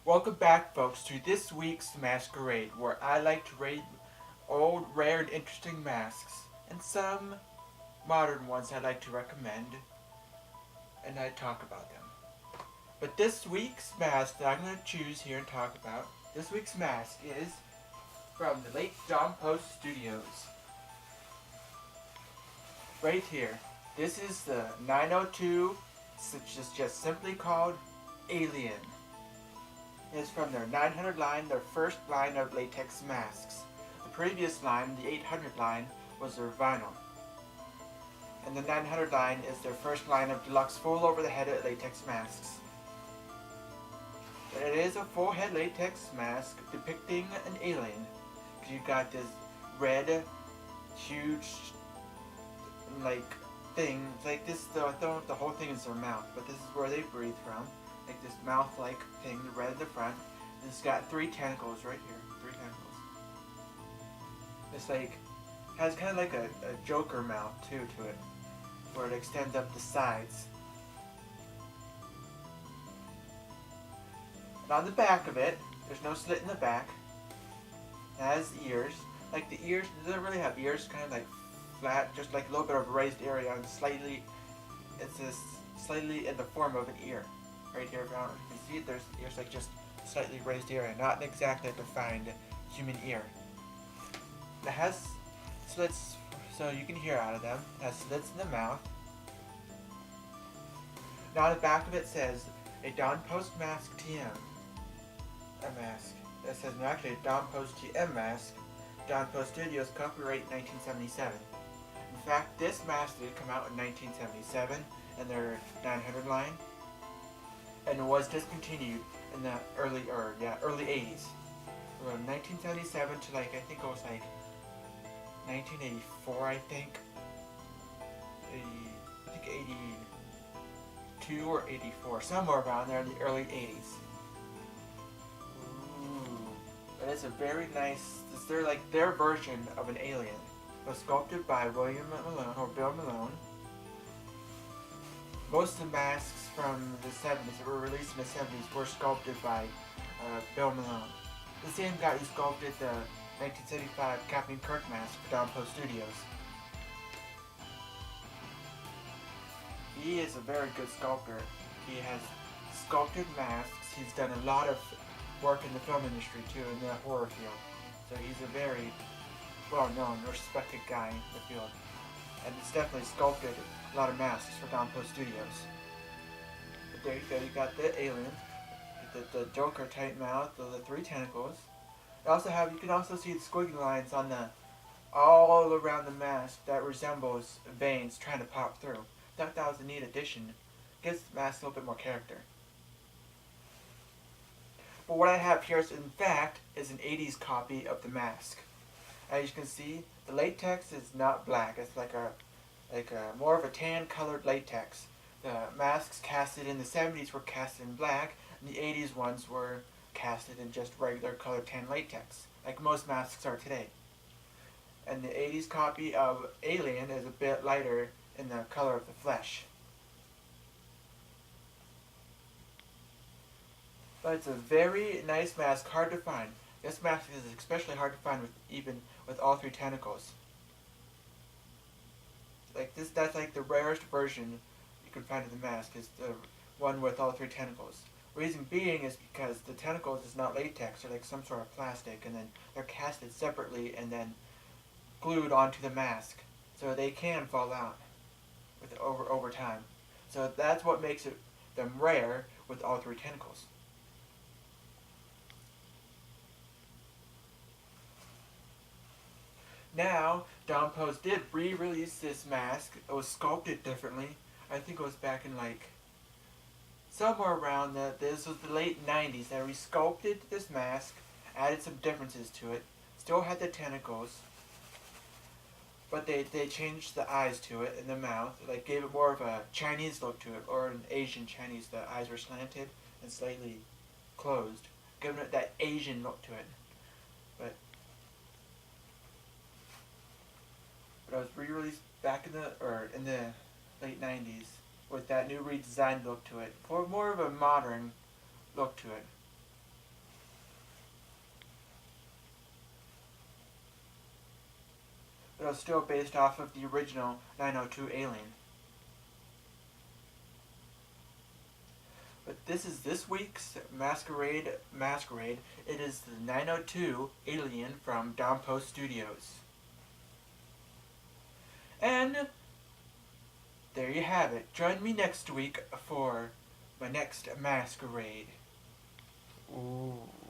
Welcome back, folks, to this week's Masquerade, where I like to rate old, rare, and interesting masks, and some modern ones I like to recommend, and I talk about them. But this week's mask that I'm going to choose here and talk about, this week's mask is from the late John Post Studios. Right here. This is the 902, which is just simply called Alien. Is from their 900 line, their first line of latex masks. The previous line, the 800 line, was their vinyl. And the 900 line is their first line of deluxe full over the head latex masks. It is a full head latex mask depicting an alien. You got this red, huge, thing. It's like this, the whole thing is their mouth, but this is where they breathe from. Like this mouth-like thing, red in the front. And it's got 3 tentacles right here. 3 tentacles. It's has kind of like a Joker mouth too to it, where it extends up the sides. And on the back of it, there's no slit in the back. It has ears. Like the ears, it doesn't really have ears, kind of like flat, just like a little bit of a raised area, and slightly, it's just slightly in the form of an ear. Right here, if you can see it, there's ears like just slightly raised area, not an exactly defined human ear. It has slits, so you can hear out of them. It has slits in the mouth. Now on the back of it says, a Don Post Mask TM. A mask. That says, no, actually, a Don Post TM mask. Don Post Studios, copyright 1977. In fact, this mask did come out in 1977 in their 900 line, and it was discontinued in the early 80s. From 1977 to I think it was 1984, I think 82 or 84, somewhere around there in the early 80s. Ooh, but it's a very nice, it's their version of an alien. It was sculpted by William Malone, or Bill Malone. Most of the masks from the 70s that were released in the 70s were sculpted by Bill Malone. The same guy who sculpted the 1975 Captain Kirk mask for Don Post Studios. He is a very good sculptor. He has sculpted masks. He's done a lot of work in the film industry too, in the horror field. So he's a very well-known, respected guy in the field. And he's definitely sculpted a lot of masks for Don Post Studios. But there you go, you got the alien, the Joker type mouth, the 3 tentacles. You can also see the squiggly lines on all around the mask that resembles veins trying to pop through. I thought that was a neat addition. Gives the mask a little bit more character. But what I have here is, in fact, is an 80s copy of the mask. As you can see, the latex is not black. It's like a more of a tan colored latex. The masks casted in the 70s were casted in black, and the 80s ones were casted in just regular colored tan latex, like most masks are today. And the 80s copy of Alien is a bit lighter in the color of the flesh. But it's a very nice mask, hard to find. This mask is especially hard to find with all 3 tentacles. That's like the rarest version you can find of the mask, is the one with all 3 tentacles. Reason being is because the tentacles is not latex, they're like some sort of plastic, and then they're casted separately and then glued onto the mask. So they can fall out over time. So that's what makes them rare with all 3 tentacles. Now, Don Post did re-release this mask. It was sculpted differently. I think it was back in somewhere around this was the late 90s. They resculpted this mask, added some differences to it. Still had the tentacles, but they changed the eyes to it and the mouth. Gave it more of a Chinese look to it, or an Asian Chinese. The eyes were slanted and slightly closed, giving it that Asian look to it. But it was re-released back in the late 90s with that new redesigned look to it, for more of a modern look to it. but it was still based off of the original 902 Alien. But this is this week's Masquerade. It is the 902 Alien from Downpost Studios. And there you have it. Join me next week for my next Masquerade. Ooh.